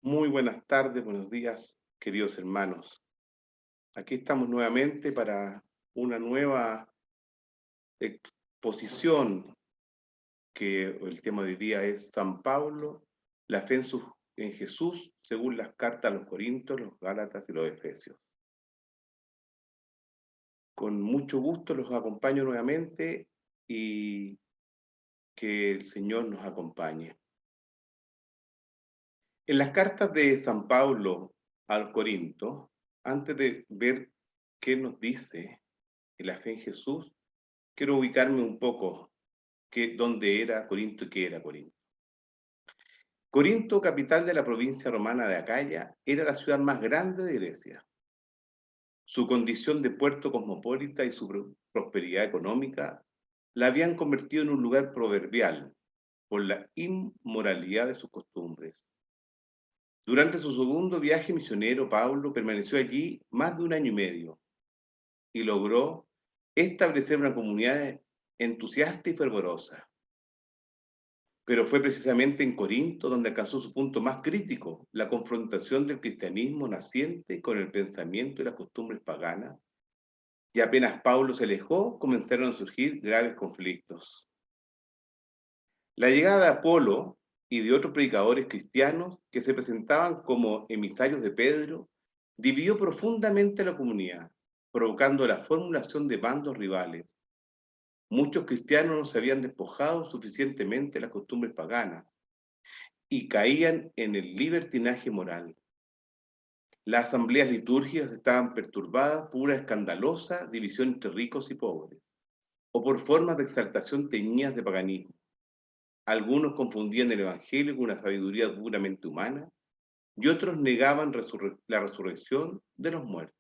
Muy buenas tardes, buenos días, queridos hermanos. Aquí estamos nuevamente para una nueva exposición que el tema de hoy día es San Pablo, la fe en Jesús, según las cartas a los Corintios, los Gálatas y los Efesios. Con mucho gusto los acompaño nuevamente y que el Señor nos acompañe. En las cartas de San Pablo al Corinto, antes de ver qué nos dice la fe en Jesús, quiero ubicarme un poco dónde era Corinto y qué era Corinto. Corinto, capital de la provincia romana de Acaya, era la ciudad más grande de Grecia. Su condición de puerto cosmopolita y su prosperidad económica la habían convertido en un lugar proverbial por la inmoralidad de sus costumbres. Durante su segundo viaje misionero, Pablo permaneció allí más de un año y medio y logró establecer una comunidad entusiasta y fervorosa. Pero fue precisamente en Corinto donde alcanzó su punto más crítico, la confrontación del cristianismo naciente con el pensamiento y las costumbres paganas, y apenas Pablo se alejó, comenzaron a surgir graves conflictos. La llegada de Apolo y de otros predicadores cristianos que se presentaban como emisarios de Pedro dividió profundamente a la comunidad, provocando la formulación de bandos rivales. Muchos cristianos no se habían despojado suficientemente de las costumbres paganas y caían en el libertinaje moral. Las asambleas litúrgicas estaban perturbadas por una escandalosa división entre ricos y pobres, o por formas de exaltación teñidas de paganismo. Algunos confundían el Evangelio con una sabiduría puramente humana, y otros negaban la resurrección de los muertos.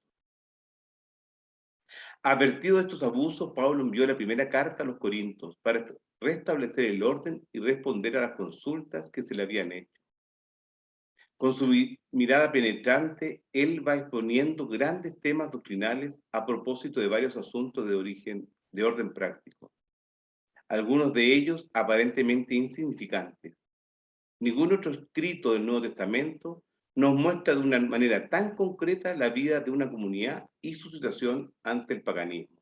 Advertido de estos abusos, Pablo envió la primera carta a los Corintios para restablecer el orden y responder a las consultas que se le habían hecho. Con su mirada penetrante, él va exponiendo grandes temas doctrinales a propósito de varios asuntos de orden práctico, algunos de ellos aparentemente insignificantes. Ningún otro escrito del Nuevo Testamento nos muestra de una manera tan concreta la vida de una comunidad y su situación ante el paganismo.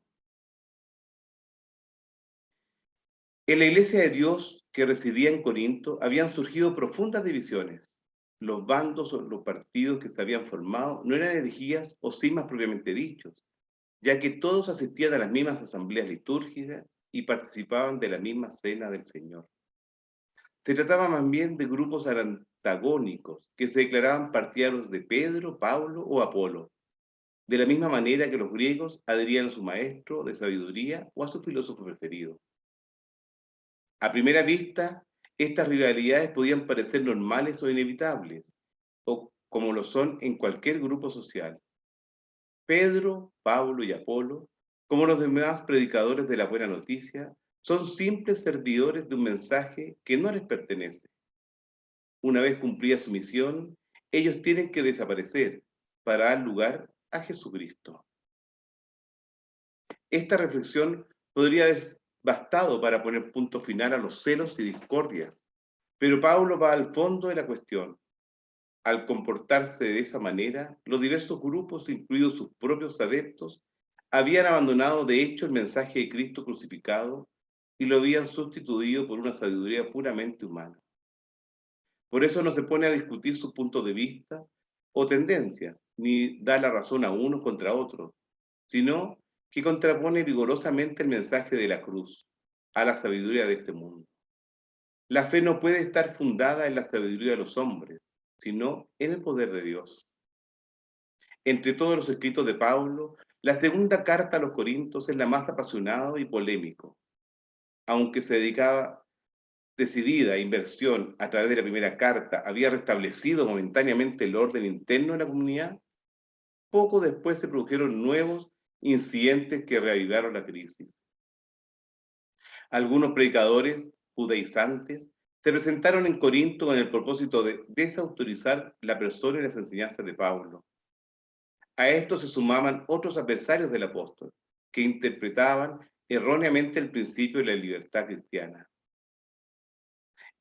En la iglesia de Dios que residía en Corinto habían surgido profundas divisiones. Los bandos o los partidos que se habían formado no eran herejías o cismas propiamente dichos, ya que todos asistían a las mismas asambleas litúrgicas y participaban de la misma cena del Señor. Se trataba más bien de grupos antagónicos que se declaraban partidarios de Pedro, Pablo o Apolo, de la misma manera que los griegos adherían a su maestro de sabiduría o a su filósofo preferido. A primera vista, estas rivalidades podían parecer normales o inevitables, o como lo son en cualquier grupo social. Pedro, Pablo y Apolo, como los demás predicadores de la buena noticia, son simples servidores de un mensaje que no les pertenece. Una vez cumplida su misión, ellos tienen que desaparecer para dar lugar a Jesucristo. Esta reflexión podría haber bastado para poner punto final a los celos y discordias, pero Pablo va al fondo de la cuestión. Al comportarse de esa manera, los diversos grupos, incluidos sus propios adeptos, habían abandonado de hecho el mensaje de Cristo crucificado y lo habían sustituido por una sabiduría puramente humana. Por eso no se pone a discutir sus puntos de vista o tendencias, ni da la razón a unos contra otros, sino que contrapone vigorosamente el mensaje de la cruz a la sabiduría de este mundo. La fe no puede estar fundada en la sabiduría de los hombres, sino en el poder de Dios. Entre todos los escritos de Pablo, la segunda carta a los Corintios es la más apasionada y polémico. Aunque se dedicaba decidida inversión a través de la primera carta había restablecido momentáneamente el orden interno de la comunidad, poco después se produjeron nuevos incidentes que reavivaron la crisis. Algunos predicadores judaizantes se presentaron en Corinto con el propósito de desautorizar la persona y las enseñanzas de Pablo. A esto se sumaban otros adversarios del apóstol, que interpretaban erróneamente el principio de la libertad cristiana.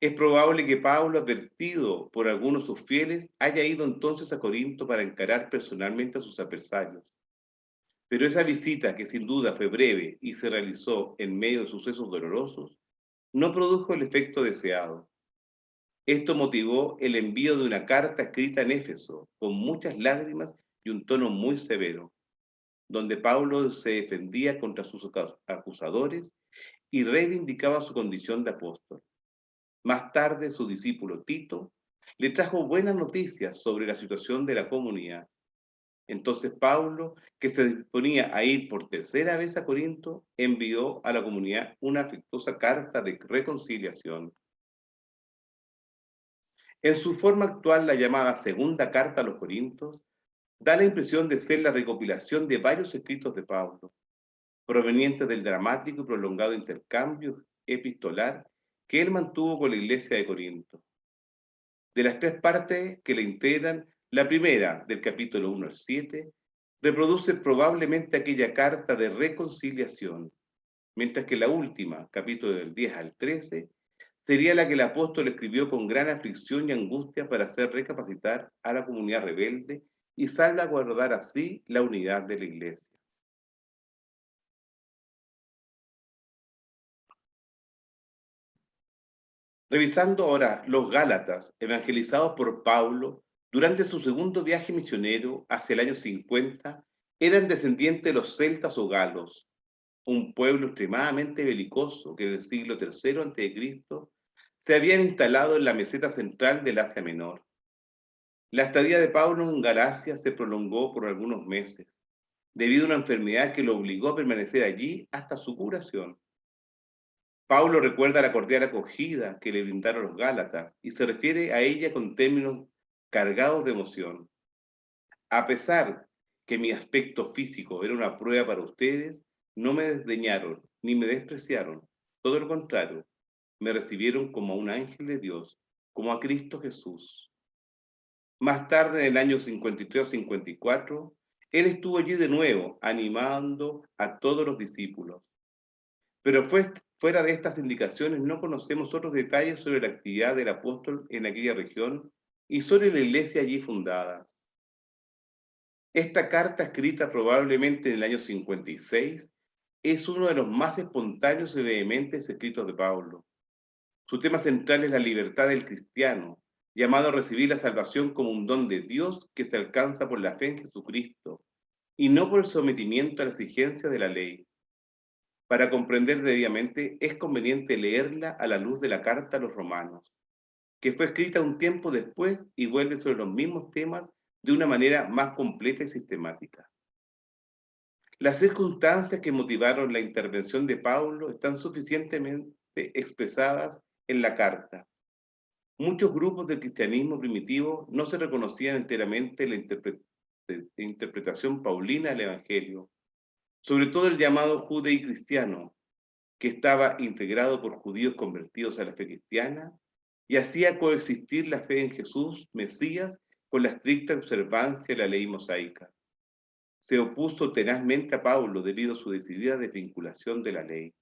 Es probable que Pablo, advertido por algunos de sus fieles, haya ido entonces a Corinto para encarar personalmente a sus adversarios. Pero esa visita, que sin duda fue breve y se realizó en medio de sucesos dolorosos, no produjo el efecto deseado. Esto motivó el envío de una carta escrita en Éfeso, con muchas lágrimas y un tono muy severo, donde Pablo se defendía contra sus acusadores y reivindicaba su condición de apóstol. Más tarde, su discípulo Tito le trajo buenas noticias sobre la situación de la comunidad. Entonces Pablo, que se disponía a ir por tercera vez a Corinto, envió a la comunidad una afectuosa carta de reconciliación. En su forma actual, la llamada Segunda Carta a los Corintios da la impresión de ser la recopilación de varios escritos de Pablo, provenientes del dramático y prolongado intercambio epistolar que él mantuvo con la iglesia de Corinto. De las tres partes que la integran, la primera, del capítulo 1 al 7, reproduce probablemente aquella carta de reconciliación, mientras que la última, capítulo del 10 al 13, sería la que el apóstol escribió con gran aflicción y angustia para hacer recapacitar a la comunidad rebelde y salvaguardar así la unidad de la iglesia. Revisando ahora los Gálatas, evangelizados por Pablo durante su segundo viaje misionero hacia el año 50, eran descendientes de los celtas o galos, un pueblo extremadamente belicoso que en el siglo III a.C. se habían instalado en la meseta central del Asia Menor. La estadía de Pablo en Galacia se prolongó por algunos meses, debido a una enfermedad que lo obligó a permanecer allí hasta su curación. Pablo recuerda la cordial acogida que le brindaron los Gálatas y se refiere a ella con términos cargados de emoción. A pesar que mi aspecto físico era una prueba para ustedes, no me desdeñaron ni me despreciaron. Todo lo contrario, me recibieron como a un ángel de Dios, como a Cristo Jesús. Más tarde, en el año 53 o 54, él estuvo allí de nuevo, animando a todos los discípulos. Pero fuera de estas indicaciones no conocemos otros detalles sobre la actividad del apóstol en aquella región y sobre la iglesia allí fundada. Esta carta, escrita probablemente en el año 56, es uno de los más espontáneos y vehementes escritos de Pablo. Su tema central es la libertad del cristiano, llamado a recibir la salvación como un don de Dios que se alcanza por la fe en Jesucristo y no por el sometimiento a la exigencia de la ley. Para comprender debidamente, es conveniente leerla a la luz de la carta a los romanos, que fue escrita un tiempo después y vuelve sobre los mismos temas de una manera más completa y sistemática. Las circunstancias que motivaron la intervención de Pablo están suficientemente expresadas en la carta. Muchos grupos del cristianismo primitivo no se reconocían enteramente en la interpretación paulina del Evangelio, sobre todo el llamado judeocristiano, que estaba integrado por judíos convertidos a la fe cristiana y hacía coexistir la fe en Jesús, Mesías, con la estricta observancia de la ley mosaica. Se opuso tenazmente a Pablo debido a su decidida desvinculación de la ley.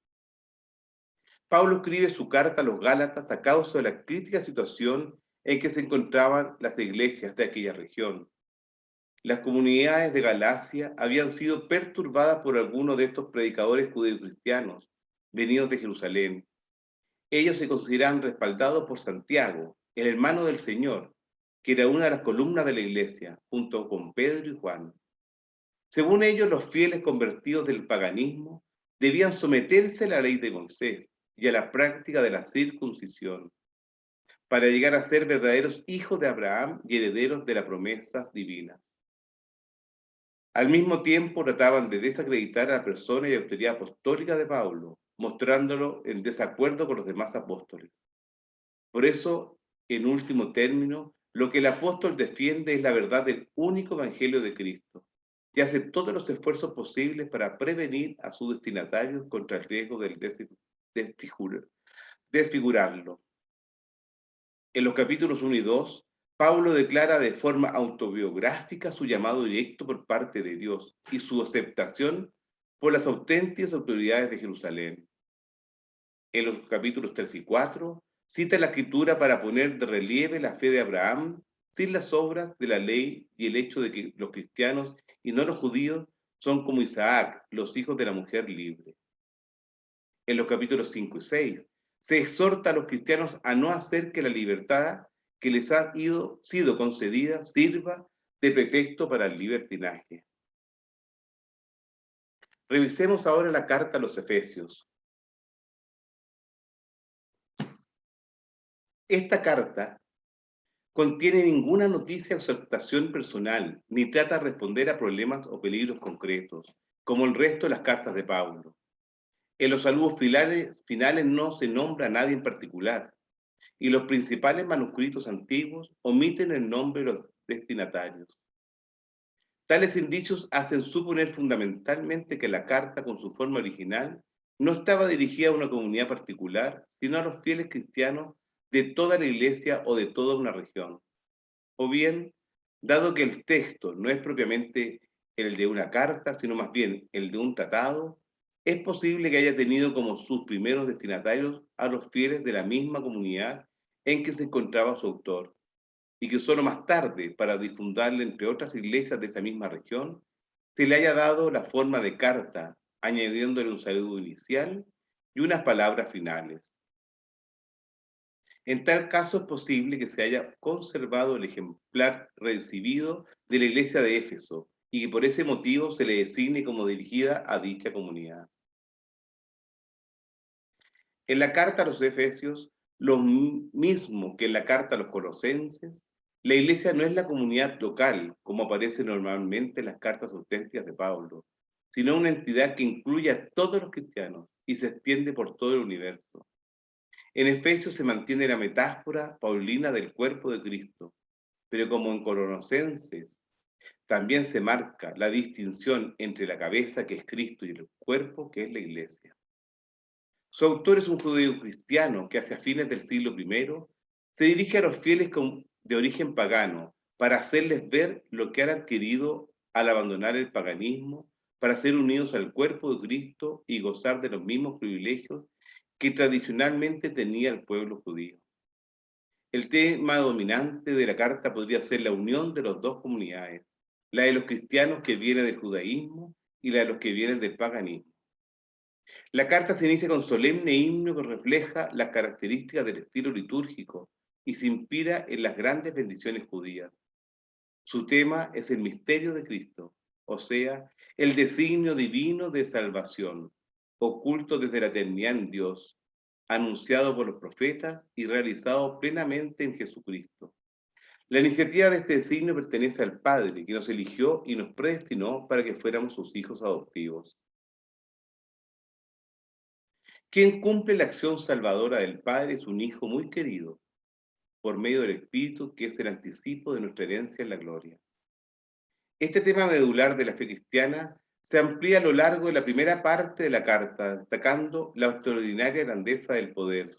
Pablo escribe su carta a los Gálatas a causa de la crítica situación en que se encontraban las iglesias de aquella región. Las comunidades de Galacia habían sido perturbadas por algunos de estos predicadores judeocristianos venidos de Jerusalén. Ellos se consideran respaldados por Santiago, el hermano del Señor, que era una de las columnas de la iglesia, junto con Pedro y Juan. Según ellos, los fieles convertidos del paganismo debían someterse a la ley de Moisés y a la práctica de la circuncisión, para llegar a ser verdaderos hijos de Abraham y herederos de las promesas divinas. Al mismo tiempo, trataban de desacreditar a la persona y autoridad apostólica de Pablo, mostrándolo en desacuerdo con los demás apóstoles. Por eso, en último término, lo que el apóstol defiende es la verdad del único evangelio de Cristo y hace todos los esfuerzos posibles para prevenir a sus destinatarios contra el riesgo del desfigurarlo. En los capítulos 1 y 2, Pablo declara de forma autobiográfica su llamado directo por parte de Dios y su aceptación por las auténticas autoridades de Jerusalén. En los capítulos 3 y 4, Cita la Escritura para poner de relieve la fe de Abraham sin las obras de la ley y el hecho de que los cristianos y no los judíos son como Isaac, los hijos de la mujer libre. En los capítulos 5 y 6 se exhorta a los cristianos a no hacer que la libertad que les ha sido concedida sirva de pretexto para el libertinaje. Revisemos ahora la carta a los Efesios. Esta carta contiene ninguna noticia o exhortación personal, ni trata de responder a problemas o peligros concretos, como el resto de las cartas de Pablo. En los saludos finales no se nombra a nadie en particular, y los principales manuscritos antiguos omiten el nombre de los destinatarios. Tales indicios hacen suponer fundamentalmente que la carta, con su forma original, no estaba dirigida a una comunidad particular, sino a los fieles cristianos de toda la iglesia o de toda una región. O bien, dado que el texto no es propiamente el de una carta, sino más bien el de un tratado, es posible que haya tenido como sus primeros destinatarios a los fieles de la misma comunidad en que se encontraba su autor, y que solo más tarde, para difundirle entre otras iglesias de esa misma región, se le haya dado la forma de carta, añadiéndole un saludo inicial y unas palabras finales. En tal caso es posible que se haya conservado el ejemplar recibido de la iglesia de Éfeso y que por ese motivo se le designe como dirigida a dicha comunidad. En la carta a los Efesios, lo mismo que en la carta a los Colosenses, la iglesia no es la comunidad local, como aparece normalmente en las cartas auténticas de Pablo, sino una entidad que incluye a todos los cristianos y se extiende por todo el universo. En Efesios se mantiene la metáfora paulina del cuerpo de Cristo, pero como en Colosenses también se marca la distinción entre la cabeza, que es Cristo, y el cuerpo, que es la iglesia. Su autor es un judío cristiano que hacia fines del siglo I se dirige a los fieles de origen pagano para hacerles ver lo que han adquirido al abandonar el paganismo, para ser unidos al cuerpo de Cristo y gozar de los mismos privilegios que tradicionalmente tenía el pueblo judío. El tema dominante de la carta podría ser la unión de las dos comunidades, la de los cristianos que vienen del judaísmo y la de los que vienen del paganismo. La carta se inicia con solemne himno que refleja las características del estilo litúrgico y se inspira en las grandes bendiciones judías. Su tema es el misterio de Cristo, o sea, el designio divino de salvación, oculto desde la eternidad en Dios, anunciado por los profetas y realizado plenamente en Jesucristo. La iniciativa de este designio pertenece al Padre, que nos eligió y nos predestinó para que fuéramos sus hijos adoptivos. Quien cumple la acción salvadora del Padre es un Hijo muy querido, por medio del Espíritu, que es el anticipo de nuestra herencia en la gloria. Este tema medular de la fe cristiana se amplía a lo largo de la primera parte de la carta, destacando la extraordinaria grandeza del poder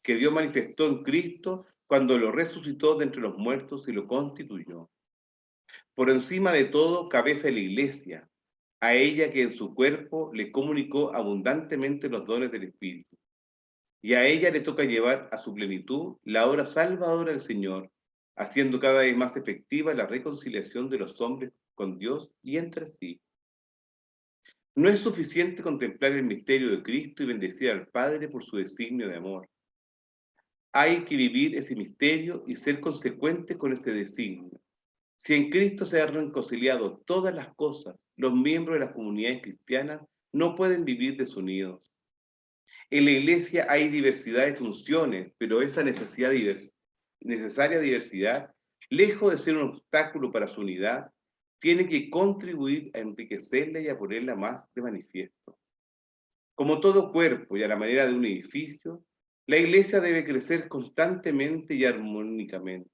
que Dios manifestó en Cristo cuando lo resucitó de entre los muertos y lo constituyó. Por encima de todo, cabeza de la Iglesia, a ella que en su cuerpo le comunicó abundantemente los dones del Espíritu. Y a ella le toca llevar a su plenitud la obra salvadora del Señor, haciendo cada vez más efectiva la reconciliación de los hombres con Dios y entre sí. No es suficiente contemplar el misterio de Cristo y bendecir al Padre por su designio de amor. Hay que vivir ese misterio y ser consecuente con ese designio. Si en Cristo se han reconciliado todas las cosas, los miembros de las comunidades cristianas no pueden vivir desunidos. En la iglesia hay diversidad de funciones, pero esa necesaria diversidad, lejos de ser un obstáculo para su unidad, tiene que contribuir a enriquecerla y a ponerla más de manifiesto. Como todo cuerpo y a la manera de un edificio, la iglesia debe crecer constantemente y armónicamente,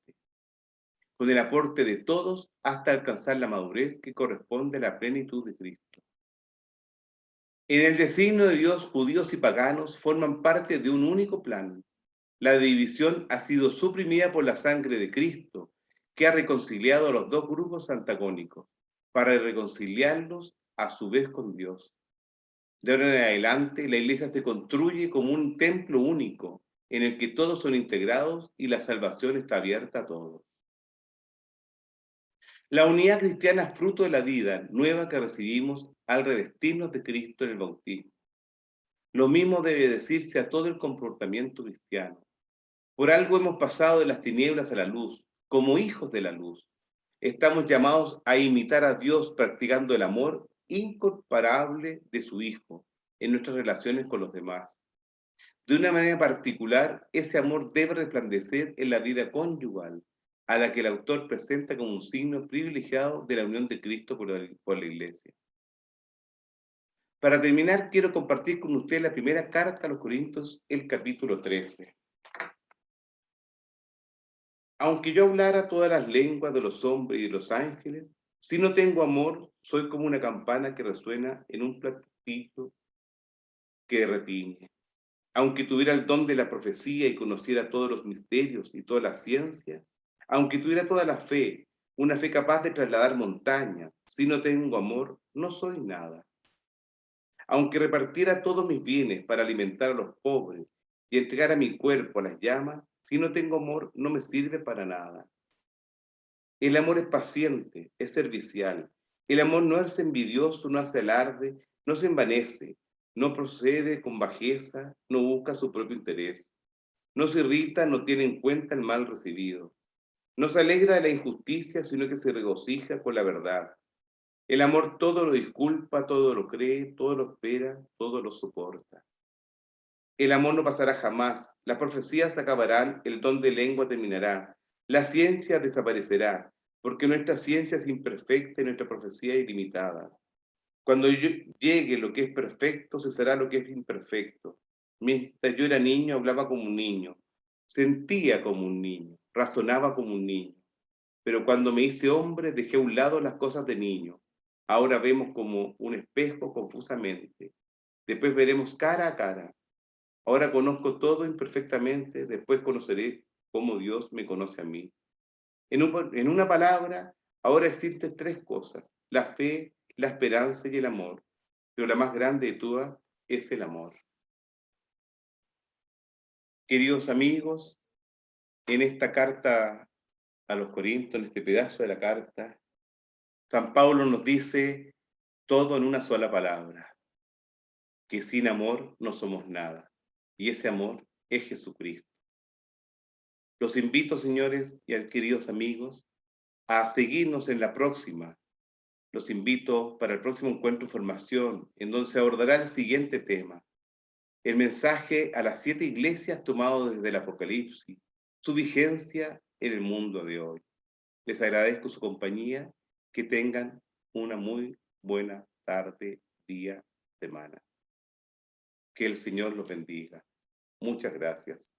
con el aporte de todos hasta alcanzar la madurez que corresponde a la plenitud de Cristo. En el designio de Dios, judíos y paganos forman parte de un único plan. La división ha sido suprimida por la sangre de Cristo, que ha reconciliado a los dos grupos antagónicos, para reconciliarlos a su vez con Dios. De ahora en adelante, la iglesia se construye como un templo único, en el que todos son integrados y la salvación está abierta a todos. La unidad cristiana es fruto de la vida nueva que recibimos al revestirnos de Cristo en el bautismo. Lo mismo debe decirse a todo el comportamiento cristiano. Por algo hemos pasado de las tinieblas a la luz, como hijos de la luz. Estamos llamados a imitar a Dios practicando el amor incomparable de su Hijo en nuestras relaciones con los demás. De una manera particular, ese amor debe resplandecer en la vida conyugal, a la que el autor presenta como un signo privilegiado de la unión de Cristo por la Iglesia. Para terminar, quiero compartir con ustedes la primera carta a los Corintios, el capítulo 13. Aunque yo hablara todas las lenguas de los hombres y de los ángeles, si no tengo amor, soy como una campana que resuena en un platillo que retiñe. Aunque tuviera el don de la profecía y conociera todos los misterios y toda la ciencia, aunque tuviera toda la fe, una fe capaz de trasladar montañas, si no tengo amor, no soy nada. Aunque repartiera todos mis bienes para alimentar a los pobres y entregara mi cuerpo a las llamas, si no tengo amor, no me sirve para nada. El amor es paciente, es servicial. El amor no es envidioso, no hace alarde, no se envanece, no procede con bajeza, no busca su propio interés. No se irrita, no tiene en cuenta el mal recibido. No se alegra de la injusticia, sino que se regocija con la verdad. El amor todo lo disculpa, todo lo cree, todo lo espera, todo lo soporta. El amor no pasará jamás, las profecías se acabarán, el don de lengua terminará, la ciencia desaparecerá, porque nuestra ciencia es imperfecta y nuestra profecía ilimitada. Cuando llegue lo que es perfecto, cesará lo que es imperfecto. Mientras yo era niño, hablaba como un niño, sentía como un niño, razonaba como un niño. Pero cuando me hice hombre, dejé a un lado las cosas de niño. Ahora vemos como un espejo confusamente. Después veremos cara a cara. Ahora conozco todo imperfectamente, después conoceré cómo Dios me conoce a mí. En una palabra, ahora existen tres cosas: la fe, la esperanza y el amor. Pero la más grande de todas es el amor. Queridos amigos, en esta carta a los Corintios, en este pedazo de la carta, San Pablo nos dice todo en una sola palabra, que sin amor no somos nada. Y ese amor es Jesucristo. Los invito, señores y queridos amigos, a seguirnos en la próxima. Los invito para el próximo encuentro de formación, en donde se abordará el siguiente tema: el mensaje a las 7 iglesias tomado desde el Apocalipsis, su vigencia en el mundo de hoy. Les agradezco su compañía, que tengan una muy buena tarde, día, semana. Que el Señor los bendiga. Muchas gracias.